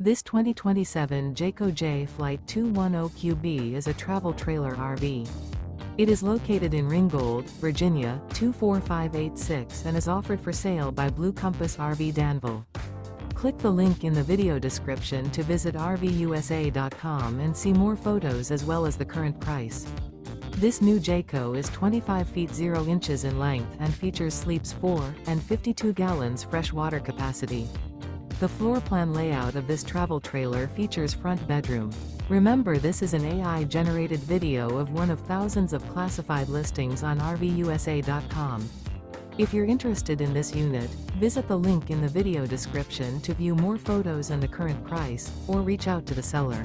This 2027 Jayco Jay Flight 210QB is a travel trailer RV. It is located in Ringgold, Virginia, 24586 and is offered for sale by Blue Compass RV Danville. Click the link in the video description to visit RVUSA.com and see more photos as well as the current price. This new Jayco is 25 feet 0 inches in length and features sleeps 4 and 52 gallons fresh water capacity. The floor plan layout of this travel trailer features front bedroom. Remember, this is an AI-generated video of one of thousands of classified listings on RVUSA.com. If you're interested in this unit, visit the link in the video description to view more photos and the current price, or reach out to the seller.